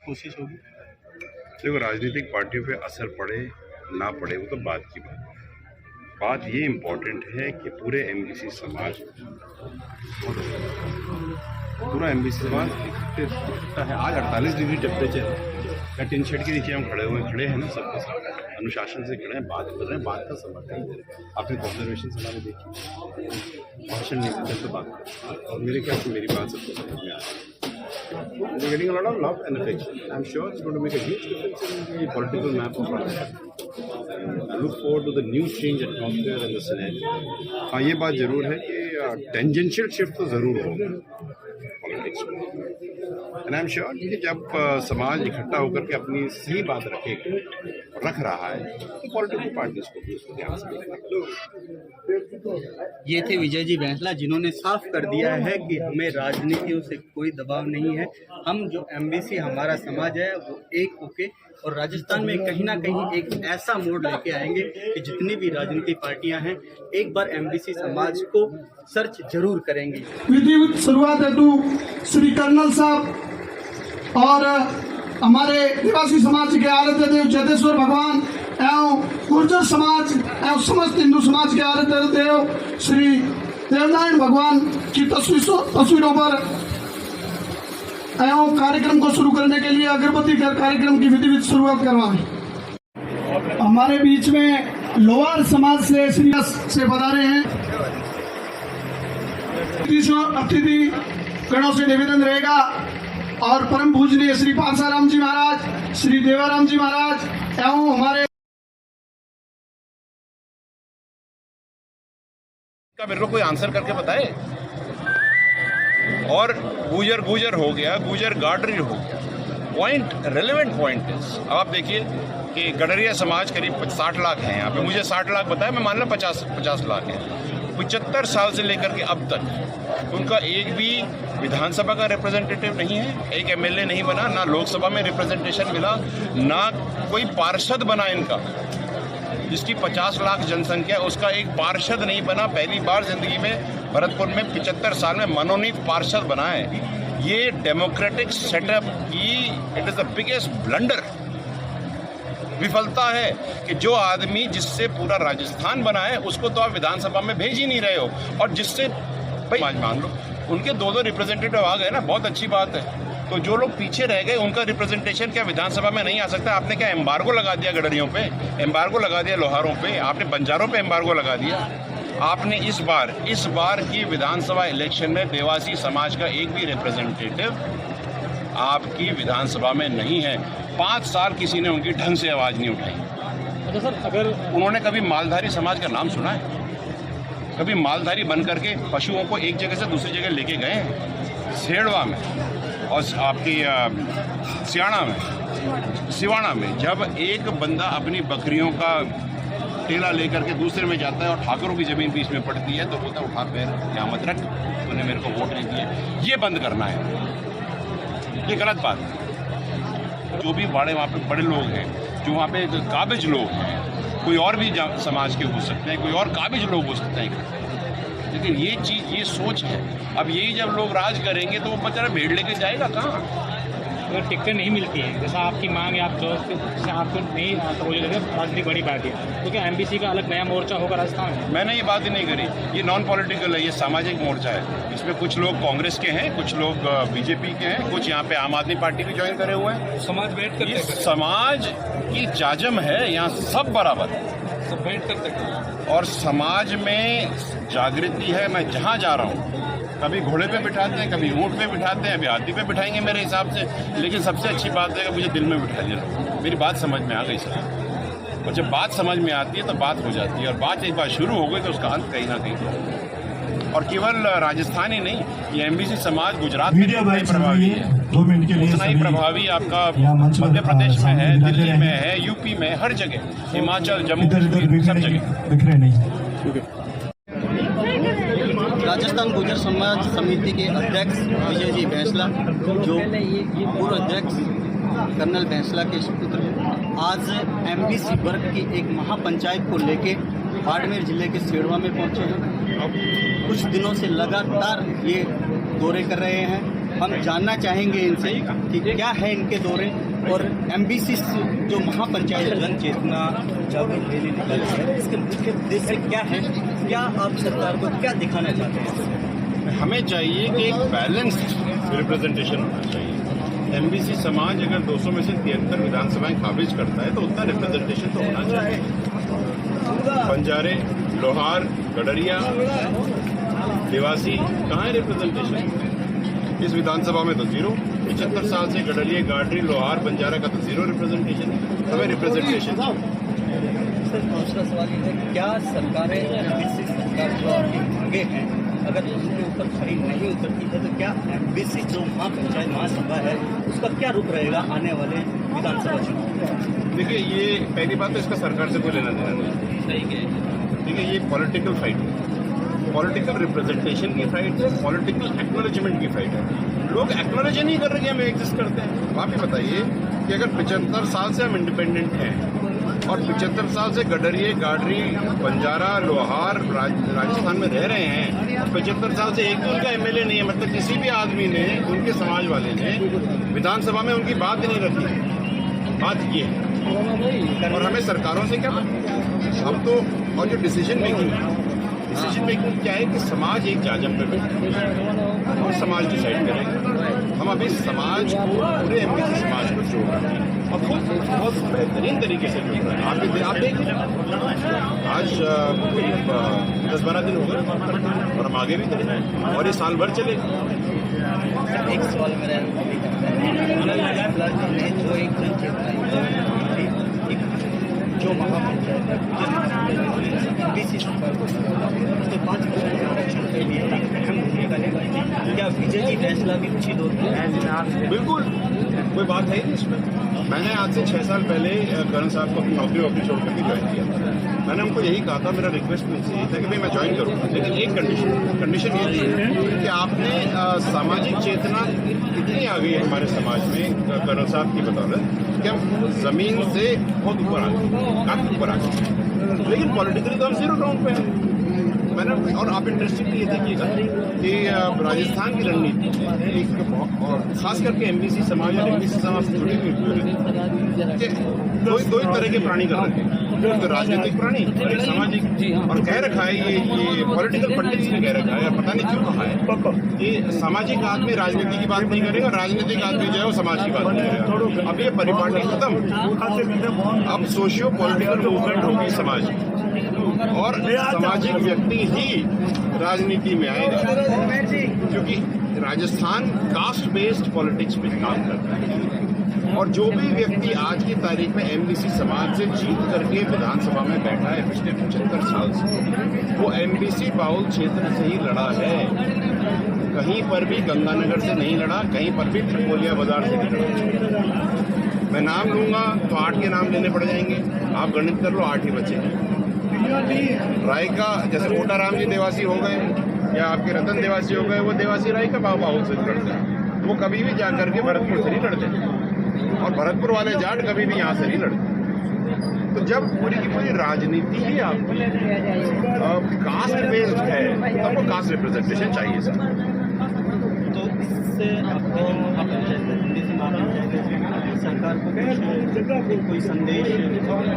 कोशिश होगी। देखो, राजनीतिक पार्टियों पे असर पड़े ना पड़े वो तो बात की बात ये इम्पोर्टेंट है कि पूरे एमबीसी समाज, पूरा एमबीसी समाज इकट्ठा है। आज 48 डिग्री टेम्परेचर है, टिन शेड के नीचे हम खड़े हैं ना, सबके साथ अनुशासन से खड़े हैं, बात कर रहे हैं, बात का समर्थन दे रहे हैं। आपने ऑब्जर्वेशन हमारे देखी, भाषण नहीं करते तो बात करते, और मेरे ख्याल से मेरी बात सबको समझ में आ रही है। They're getting a lot of love and affection. I'm sure it's going to make a huge difference in the political map of our country. I look forward to the new change atmosphere and the scenario. हाँ, ये बात जरूर है कि tangential shift तो जरूर होगा politics में, एंड आई एम श्योर कि जब समाज इकट्ठा होकर के अपनी सही बात रखेगा, रख रहा है, तो पॉलिटिकल पार्टीज को भी उसको ध्यान से देखना। ये थे विजय जी बैंसला, जिन्होंने साफ कर दिया है कि हमें राजनीतियों से कोई दबाव नहीं है। हम जो एमबीसी हमारा समाज है वो एक होके और राजस्थान में कहीं ना कहीं एक ऐसा मोड़ लेके आएंगे कि जितनी भी राजनीतिक पार्टियां हैं एक बार एमबीसी समाज को सर्च जरूर करेंगी। विधिवत शुरुआत हेतु श्री कर्नल साहब और हमारे निवासी समाज के आराध्य देव जयतेश्वर भगवान एवं गुर्जर समाज एवं समस्त हिंदू समाज के आराध्य देव श्री देवनारायण भगवान की तस्वीरों पर एवं कार्यक्रम को शुरू करने के लिए अगरबत्ती कर कार्यक्रम की विधिवत शुरुआत करवाएं। हमारे बीच में लोहार समाज से श्री से पधारे हैं। अतिथि गणों से निवेदन रहेगा और परम पूजनीय श्री पांसाराम जी महाराज, श्री देवाराम जी महाराज एवं हमारे का मेरे को कोई आंसर करके बताए। और गुजर हो गया, गुजर गाडरी हो गया। पॉइंट, रेलेवेंट पॉइंट इज, अब आप देखिए कि गडरिया समाज करीब 60 लाख है यहाँ पे। मुझे 60 लाख बताया, मैं मान लो 50 लाख है। 75 साल से लेकर के अब तक उनका एक भी विधानसभा का रिप्रेजेंटेटिव नहीं है, एक एमएलए नहीं बना, ना लोकसभा में रिप्रेजेंटेशन मिला, ना कोई पार्षद बना इनका। जिसकी 50 लाख जनसंख्या, उसका एक पार्षद नहीं बना। पहली बार जिंदगी में भरतपुर में 75 साल में मनोनीत पार्षद बना है। ये डेमोक्रेटिक सेटअप की it is the biggest blunder, विफलता है कि जो आदमी जिससे पूरा राजस्थान बना है उसको तो आप विधानसभा में भेज ही नहीं रहे हो, और जिससे भाई मान लो उनके 2 रिप्रेजेंटेटिव आ गए ना, बहुत अच्छी बात है। तो जो लोग पीछे रह गए उनका रिप्रेजेंटेशन क्या विधानसभा में नहीं आ सकता? आपने क्या एम्बार्गो लगा दिया गडरियों पे, एम्बार्गो लगा दिया लोहारों पे, आपने बंजारों पे एम्बार्गो लगा दिया। आपने इस बार की विधानसभा इलेक्शन में देवासी समाज का एक भी रिप्रेजेंटेटिव आपकी विधानसभा में नहीं है। 5 साल किसी ने उनकी ढंग से आवाज नहीं उठाई। अच्छा सर, अगर उन्होंने कभी मालधारी समाज का नाम सुना है? कभी मालधारी बन करके पशुओं को एक जगह से दूसरी जगह लेके गए हैं? सेड़वा में और आपकी सिवाना में जब एक बंदा अपनी बकरियों का ठेला लेकर के दूसरे में जाता है और ठाकुरों की जमीन बीच में पड़ती है तो बोलता है उठा पैर यहाँ मत रख, तूने मेरे को वोट नहीं दिया। ये बंद करना है, ये गलत बात है। जो भी वहाँ पे बड़े लोग हैं, जो वहाँ पे काबिज लोग हैं, कोई और भी समाज के हो सकते हैं, कोई और काबिज लोग हो सकते हैं, लेकिन ये चीज़, ये सोच है। अब यही जब लोग राज करेंगे तो वो बेचारा भेड़ लेके जाएगा कहाँ? अगर टिकटें नहीं मिलती हैं, जैसा आपकी मांग है, आप जैसे आपको नहीं राजनीतिक बड़ी पार्टी है, तो क्या एमबीसी का अलग नया मोर्चा होगा राजस्थान में? मैंने ये बात ही नहीं करी। ये नॉन पॉलिटिकल है, ये सामाजिक मोर्चा है। इसमें कुछ लोग कांग्रेस के हैं, कुछ लोग बीजेपी के हैं, कुछ यहाँ पे आम आदमी पार्टी भी ज्वाइन करे हुए हैं। समाज बैठ कर, ये समाज की जाजम है, यहाँ सब बराबर है, सब बैठ कर। और समाज में जागृति है। मैं जहाँ जा रहा हूँ, कभी घोड़े पे बिठाते हैं, कभी ऊँट पे बिठाते हैं, अभी हाथी पे बिठाएंगे मेरे हिसाब से, लेकिन सबसे अच्छी बात है कि मुझे दिल में बिठा दिया। मेरी बात समझ में आ गई सर, और जब बात समझ में आती है तो बात हो जाती है, और बात एक बार शुरू हो गई तो उसका अंत कहीं ना कहीं हो। और केवल राजस्थान ही नहीं, ये एमबीसी समाज गुजरात में उतना ही प्रभावी है, 2 मिनट के लिए उतना ही प्रभावी आपका मध्य प्रदेश में है, दिल्ली में है, यूपी में, हर जगह, हिमाचल, जम्मू कश्मीर, सब जगह। राजस्थान गुर्जर समाज समिति के अध्यक्ष विजय जी बैंसला, जो पूर्व अध्यक्ष कर्नल बैंसला के सुपुत्र हैं, आज एमबीसी वर्ग की एक महापंचायत को लेके बाड़मेर जिले के सेड़वा में पहुंचे हैं। कुछ दिनों से लगातार ये दौरे कर रहे हैं। हम जानना चाहेंगे इनसे कि क्या है इनके दौरे और एमबीसी जो महापंचायत जन चेतना जागरूक रैली निकाली है, इसके मुख्य उद्देश्य क्या है? क्या आप सरकार को क्या दिखाना चाहते हैं? हमें चाहिए कि एक बैलेंस्ड रिप्रेजेंटेशन होना चाहिए। एमबीसी समाज अगर 200 में से 73 विधानसभाएं काबिज करता है तो उतना रिप्रेजेंटेशन तो होना चाहिए। बंजारे, लोहार, गडरिया, देवासी, कहाँ है रिप्रेजेंटेशन? इस विधानसभा में तो जीरो। 75 साल से गडरिया, गाडरी, लोहार, बंजारा का तो जीरो रिप्रेजेंटेशन। हमें रिप्रेजेंटेशन। सर, दूसरा सवाल ये है, क्या सरकारें एमबीसी सरकार जो आपकी मांगे हैं अगर उसके ऊपर खरी नहीं उतरती है तो क्या एमबीसी जो महापंचायत महासभा है उसका क्या रुख रहेगा आने वाले विधानसभा चुनाव? देखिए, ये पहली बात तो इसका सरकार से कोई लेना देना नहीं। सही है। ठीक है, ये पॉलिटिकल फाइट है, पॉलिटिकल रिप्रेजेंटेशन की फाइट है, पॉलिटिकल एक्नॉलेजमेंट की फाइट है। लोग एक्नॉलेज नहीं कर रहे कि हम एग्जिस्ट करते हैं। आप ही बताइए कि अगर 75 साल से हम इंडिपेंडेंट हैं और 75 साल से गडरिया, गाडरी, बंजारा, लोहार राजस्थान में रह रहे हैं, 75 साल से एक भी उनका एमएलए नहीं है, मतलब किसी भी आदमी ने, उनके समाज वाले ने विधानसभा में उनकी बात नहीं रखी। बात ये है। और हमें सरकारों से क्या, हम तो, और जो डिसीजन मेकिंग क्या है कि समाज एक जाजम पे बैठे और समाज डिसाइड करेगा। हम अभी समाज को, पूरे एमबीसी समाज को जोड़ रहे हैं और खुद बहुत बेहतरीन तरीके से जोड़ रहे हैं। आप देखिए, आज 10-12 दिन हो गए और हम आगे भी करेंगे और ये साल भर चलेगा। एक सवाल मेरा ने जो एक जन चेतना जो महापंचायत एमबीसी सरकार को 5% आरक्षण के लिए अहम भूमिका निभाई, क्या विजय जी फैसला भी उचित होता है? बिल्कुल, कोई बात है नहीं इसमें। मैंने आज से 6 साल पहले करण साहब को अपनी नौकरी छोड़ करके ज्वाइन किया था। मैंने उनको यही कहा था, मेरा रिक्वेस्ट उनसे यही था कि भाई मैं ज्वाइन करूँगा, लेकिन एक कंडीशन ये थी कि आपने सामाजिक चेतना इतनी आ गई है हमारे समाज में करण साहब की बदौलत कि हम जमीन से बहुत ऊपर आ गए, काफी ऊपर आ गए, लेकिन पॉलिटिकली तो हम जीरो ग्राउंड पे हैं। मैंने, और आप इंटरेस्टिंगली ये देखिएगा कि राजस्थान की रणनीति एक, और खास करके एमबीसी समाज और एमबीसी समाज से जुड़ी हुई दो ही तरह के प्राणी कर रहे हैं, एक तो राजनीतिक प्राणी और एक सामाजिक। और कह रखा है ये पॉलिटिकल पंडित्स ने कह रखा है, पता नहीं क्यों कहा है कि सामाजिक आदमी राजनीति की बात नहीं करेगा, राजनीतिक आदमी जो है वो समाज की बात नहीं करेगा। अब ये परिपाटी खत्म, अब सोशियो पॉलिटिकल मूवमेंट होगी समाज और सामाजिक व्यक्ति ही राजनीति में आएगा, क्योंकि राजस्थान कास्ट बेस्ड पॉलिटिक्स में काम करता है। और जो भी व्यक्ति आज की तारीख में एमबीसी समाज से जीत करके विधानसभा में बैठा है पिछले 75 साल से, वो एमबीसी बाउल क्षेत्र से ही लड़ा है। कहीं पर भी गंगानगर से नहीं लड़ा, कहीं पर भी त्रिपोलिया बाजार से नहीं लड़ा। मैं नाम लूंगा तो 8 के नाम लेने पड़ जाएंगे, आप गणित कर लो, 8 ही बचे। रायका, जैसे मोटाराम जी देवासी हो गए या आपके रतन देवासी हो गए, वो देवासी रायका बाहुल से लड़ते हैं, वो कभी भी जाकर के भरतपुर से नहीं लड़ते, और भरतपुर वाले जाट कभी भी यहाँ से नहीं लड़ते। तो जब पूरी की पूरी राजनीति ही आपकी कास्ट बेस्ड है, तब वो कास्ट रिप्रेजेंटेशन चाहिए सर। तो इससे आपको सरकार को कोई संदेश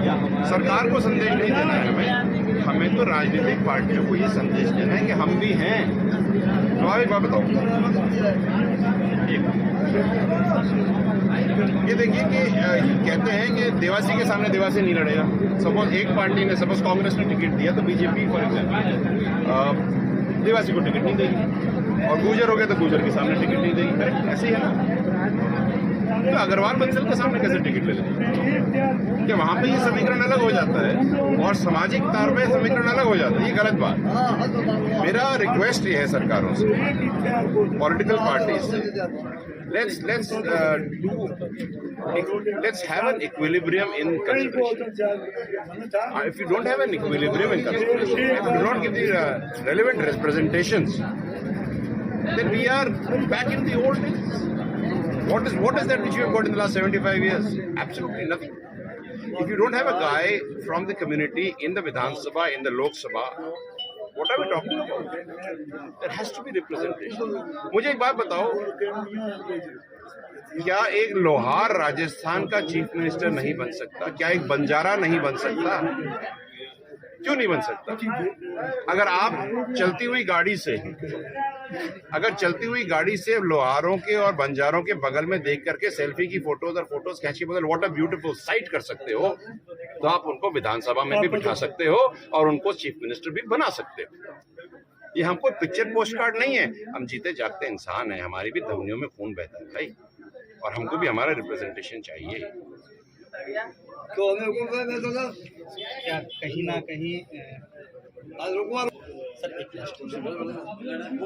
या सरकार को संदेश नहीं देना है हमें तो राजनीतिक पार्टियों को ये संदेश देना है कि हम भी हैं। तो आप एक बात बताओ, ये देखिए कि कहते हैं कि देवासी के सामने देवासी नहीं लड़ेगा। सपोज एक पार्टी ने, सपोज कांग्रेस ने टिकट दिया तो बीजेपी फॉर एग्जाम्पल देवासी को टिकट नहीं देगी, और गुर्जर हो गया तो गुर्जर के सामने टिकट नहीं देगी। करेक्ट, ऐसे ही है ना। तो अग्रवाल बंसल के सामने कैसे टिकट ले लेंगे? क्या वहां पे ये समीकरण अलग हो जाता है और सामाजिक तौर पे समीकरण अलग हो जाता है? ये गलत बात। मेरा रिक्वेस्ट ये है सरकारों से, पॉलिटिकल पार्टीज से, let's have an equilibrium in consideration. If you don't have an equilibrium in consideration, if you do not give the relevant representations, then we are back in the old days. What is that which we have got in the last 75 years? Absolutely nothing. If you don't have a guy from the community in the Vidhan Sabha, in the Lok Sabha, What are we talking about? There has to be representation. मुझे एक बात बताओ, क्या एक लोहार राजस्थान का chief minister नहीं बन सकता? क्या एक बंजारा नहीं बन सकता? क्यों नहीं बन सकता? अगर आप चलती हुई गाड़ी से लोहारों के और बंजारों के बगल में देख करके सेल्फी की फोटोज और फोटोज खींच के बदल व्हाट अ ब्यूटीफुल साइट कर सकते हो, तो आप उनको विधानसभा में भी बिठा सकते हो और उनको चीफ मिनिस्टर भी बना सकते हो। ये हमको पिक्चर पोस्ट कार्ड नहीं है, हम जीते जागते इंसान हैं, हमारी भी धमनियों में खून बहता है भाई, और हमको भी हमारा रिप्रेजेंटेशन चाहिए। तो क्या कहीं ना कहीं सर एक लास्ट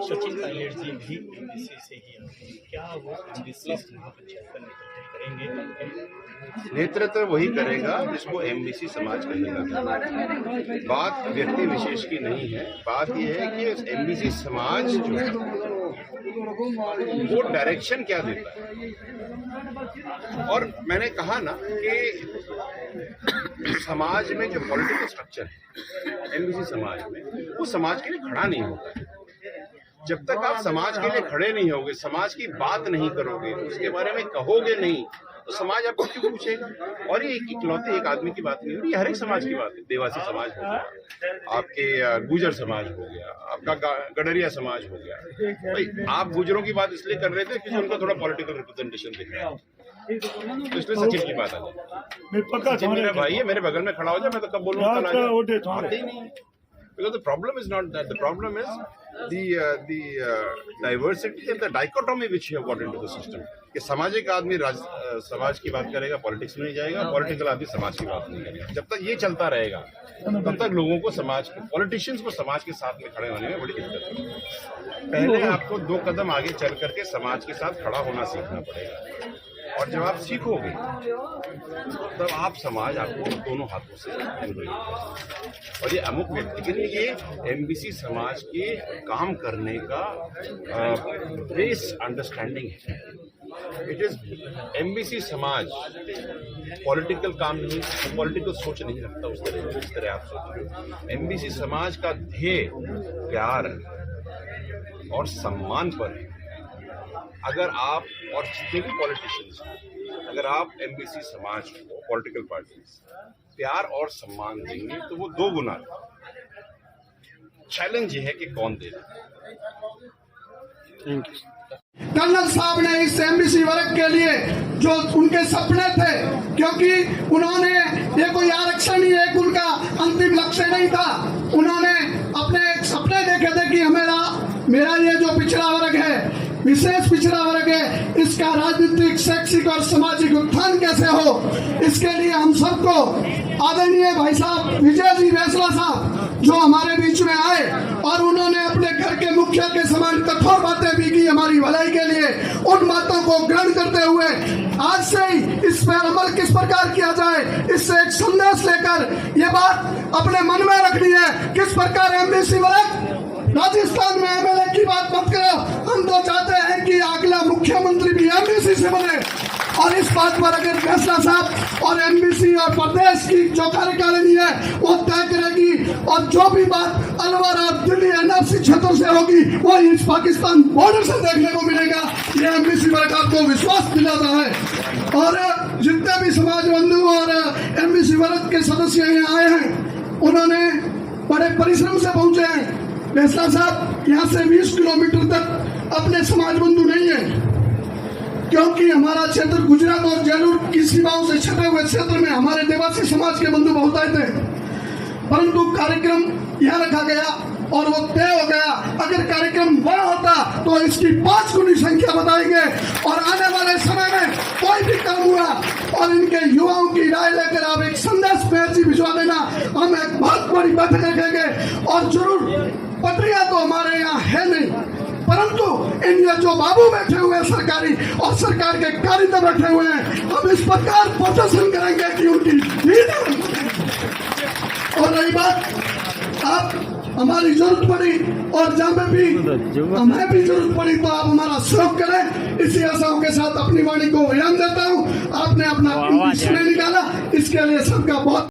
सचिन पायलट जी भी एमबीसी से ही हैं, क्या वो एमबीसी महापंचायत का नेतृत्व करेंगे? नेतृत्व वही करेगा जिसको एमबीसी समाज कहेगा। बात व्यक्ति विशेष की नहीं है, बात यह है कि एमबीसी समाज जो है वो डायरेक्शन क्या देता है। और मैंने कहा ना कि समाज में जो पॉलिटिकल स्ट्रक्चर है एमबीसी समाज में, वो समाज के लिए खड़ा नहीं होता है। जब तक आप समाज के लिए खड़े नहीं होगे, समाज की बात नहीं करोगे, उसके बारे में कहोगे नहीं, तो समाज आपको क्यों पूछेगा? और ये इकलौते एक आदमी की बात नहीं हो रही, हर एक समाज की बात है। देवासी समाज हो गया, आपके गुजर समाज हो गया, आपका गडरिया समाज हो गया। भाई आप गुजरों की बात इसलिए कर रहे थे क्योंकि उनका थोड़ा पॉलिटिकल रिप्रेजेंटेशन दिख रहा है, तो इसलिए सचिन की बात आ गई। सचिन मेरा भाई है, मेरे बगल में खड़ा हो जाए, मैं तो कब बोलूँगा आते ही नहीं। Because the problem is not that. The problem is the diversity and the dichotomy which you have got into the system. कि सामाजिक आदमी समाज की बात करेगा, पॉलिटिक्स में नहीं जाएगा, पॉलिटिकल आदमी समाज की बात नहीं करेगा। जब तक ये चलता रहेगा तब तक लोगों को पॉलिटिशियंस को समाज के साथ में खड़े होने में बड़ी दिक्कत होगी। पहले आपको 2 कदम आगे चल करके समाज के साथ खड़ा होना सीखना पड़ेगा, और जब आप सीखोगे तब आप समाज आपको दोनों हाथों से एनरोल करेगा। और ये अमुक व्यक्ति के लिए ये एमबीसी समाज के काम करने का बेस अंडरस्टैंडिंग है। इट इज एमबीसी समाज पॉलिटिकल काम नहीं, पॉलिटिकल सोच नहीं रखता उस तरह जिस तरह आप सोच रहे हो। एमबीसी समाज का ध्येय प्यार और सम्मान पर है। अगर आप और जितने भी पॉलिटिशियंस हैं, अगर आप एमबीसी समाज को पॉलिटिकल पार्टीज प्यार और सम्मान देंगे तो वो 2 गुना। चैलेंज ये है कि कौन दे रहा है। कर्नल साहब ने इस एमबीसी वर्ग के लिए जो उनके सपने थे, क्योंकि उन्होंने ये कोई आरक्षण ही एक उनका अंतिम लक्ष्य नहीं था, उन्होंने अपने सपने देखे थे कि मेरा ये जो पिछड़ा वर्ग है, विशेष पिछड़ा वर्ग है, इसका राजनीतिक, शैक्षिक और सामाजिक उत्थान कैसे हो। इसके लिए हम सबको आदरणीय भाई साहब विजय जी वैसला साहब जो हमारे बीच में आए और उन्होंने अपने घर के मुखिया के समान कठोर बातें भी की हमारी भलाई के लिए, उन बातों को ग्रहण करते हुए आज से ही इस पर अमल किस प्रकार किया जाए, इससे एक संदेश लेकर ये बात अपने मन में रखनी है। किस प्रकार एमबीसी वर्ग राजस्थान में एमएलए की बात मत करो, हम तो चाहते हैं कि अगला मुख्यमंत्री भी एमबीसी से बने। और इस बात पर अगर फैसला साहब और एमबीसी और प्रदेश की जो कार्यकारिणी है वो तय करेगी, और जो भी बात अलवर और दिल्ली एनएफसी क्षेत्रों से होगी वो इस पाकिस्तान बॉर्डर से देखने को मिलेगा। ये एमबीसी वर्ग आपको विश्वास दिलाता है। और जितने भी समाज बंधु और एमबीसी वर्ग के सदस्य यहाँ आए हैं, उन्होंने बड़े परिश्रम से पहुंचे हैं। फैसला साहब यहाँ से 20 किलोमीटर तक अपने समाज बंधु नहीं है, क्योंकि हमारा क्षेत्र गुजरात और जयपुर की सीमाओं से छपे हुए क्षेत्र में हमारे देवासी समाज के बंधु बहुत आए थे, परंतु कार्यक्रम यहाँ रखा गया और वो तय हो गया। अगर कार्यक्रम वहाँ होता तो इसकी 5 गुनी संख्या बताएंगे, और आने वाले समय में कोई भी काम हुआ और इनके युवाओं की राय लेकर आप एक संदेश भेजी भिजवा देना, हम एक बहुत बड़ी बैठक रखेंगे। और जरूर पटरिया तो हमारे यहाँ है नहीं, परंतु इनके जो बाबू बैठे हुए हैं सरकारी और सरकार के कार्यकर्ता बैठे हुए हैं, हम इस प्रकार प्रदर्शन करेंगे कि उनकी लीडर। और रही बात आप हमारी जरूरत पड़ी और जहाँ पे भी हमें भी जरूरत पड़ी तो आप हमारा सहयोग करें। इसी आशाओं के साथ अपनी वाणी को विराम देता हूँ। आपने अपना समय निकाला, इसके लिए सबका बहुत